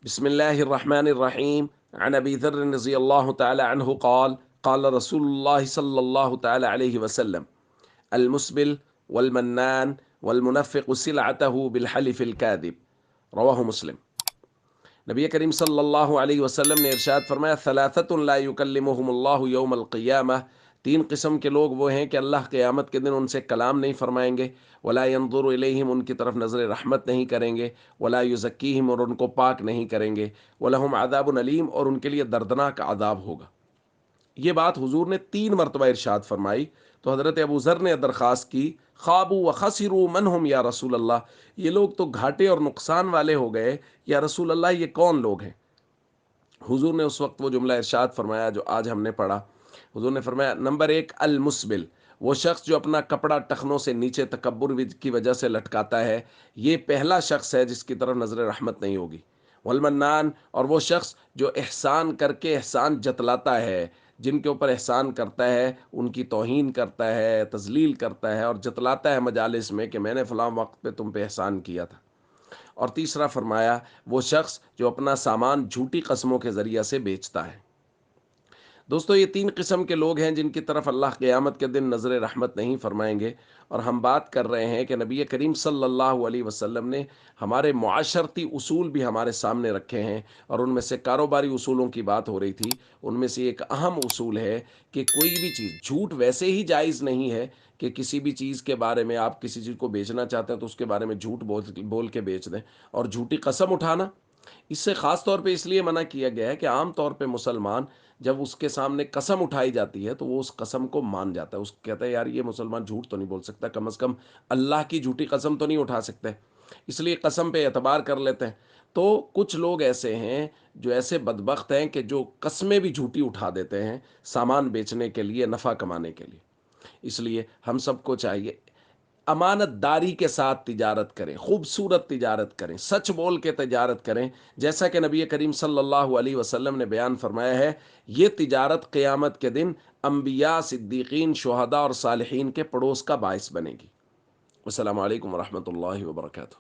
بسم الله الرحمن الرحيم. عن أبي ذر رضي الله تعالى عنه قال قال رسول الله صلى الله تعالى عليه وسلم: المسبل والمنان والمنفق سلعته بالحلف الكاذب. رواہ مسلم۔ نبی کریم صلی اللہ علیہ وسلم نے ارشاد فرمایا: ثلاثۃ لا یکلمہم اللہ یوم القیامہ، تین قسم کے لوگ وہ ہیں کہ اللہ قیامت کے دن ان سے کلام نہیں فرمائیں گے، ولا ینظر الیہم، ان کی طرف نظر رحمت نہیں کریں گے، ولا یزکیہم، اور ان کو پاک نہیں کریں گے، ولہم عذاب علیم، اور ان کے لیے دردناک عذاب ہوگا۔ یہ بات حضور نے 3 مرتبہ ارشاد فرمائی تو حضرت ابو ذر نے درخواست کی: خوابو و خسروا من ہم یا رسول اللہ، یہ لوگ تو گھاٹے اور نقصان والے ہو گئے، یا رسول اللہ یہ کون لوگ ہیں؟ حضور نے اس وقت وہ جملہ ارشاد فرمایا جو آج ہم نے پڑھا۔ حضور نے فرمایا: نمبر 1، المسبل، وہ شخص جو اپنا کپڑا ٹخنوں سے نیچے تکبر کی وجہ سے لٹکاتا ہے، یہ پہلا شخص ہے جس کی طرف نظر رحمت نہیں ہوگی۔ والمنان، اور وہ شخص جو احسان کر کے احسان جتلاتا ہے، جن کے اوپر احسان کرتا ہے ان کی توہین کرتا ہے، تذلیل کرتا ہے اور جتلاتا ہے مجالس میں کہ میں نے فلاں وقت پہ تم پہ احسان کیا تھا۔ اور تیسرا فرمایا وہ شخص جو اپنا سامان جھوٹی قسموں کے ذریعہ سے بیچتا ہے۔ دوستو، یہ 3 قسم کے لوگ ہیں جن کی طرف اللہ قیامت کے دن نظر رحمت نہیں فرمائیں گے، اور ہم بات کر رہے ہیں کہ نبی کریم صلی اللہ علیہ وسلم نے ہمارے معاشرتی اصول بھی ہمارے سامنے رکھے ہیں، اور ان میں سے کاروباری اصولوں کی بات ہو رہی تھی۔ ان میں سے ایک اہم اصول ہے کہ کوئی بھی چیز، جھوٹ ویسے ہی جائز نہیں ہے کہ کسی بھی چیز کے بارے میں آپ کسی چیز کو بیچنا چاہتے ہیں تو اس کے بارے میں جھوٹ بول کے بیچ دیں، اور جھوٹی قسم اٹھانا اس سے خاص طور پہ اس لیے منع کیا گیا ہے کہ عام طور پہ مسلمان جب اس کے سامنے قسم اٹھائی جاتی ہے تو وہ اس قسم کو مان جاتا ہے، اس کہتا ہے یار یہ مسلمان جھوٹ تو نہیں بول سکتا، کم از کم اللہ کی جھوٹی قسم تو نہیں اٹھا سکتے، اس لیے قسم پہ اعتبار کر لیتے ہیں۔ تو کچھ لوگ ایسے ہیں جو ایسے بدبخت ہیں کہ جو قسمیں بھی جھوٹی اٹھا دیتے ہیں سامان بیچنے کے لیے، نفع کمانے کے لیے۔ اس لیے ہم سب کو چاہیے امانت داری کے ساتھ تجارت کریں، خوبصورت تجارت کریں، سچ بول کے تجارت کریں، جیسا کہ نبی کریم صلی اللہ علیہ وسلم نے بیان فرمایا ہے، یہ تجارت قیامت کے دن انبیاء، صدیقین، شہداء اور صالحین کے پڑوس کا باعث بنے گی۔ السلام علیکم ورحمۃ اللہ وبرکاتہ۔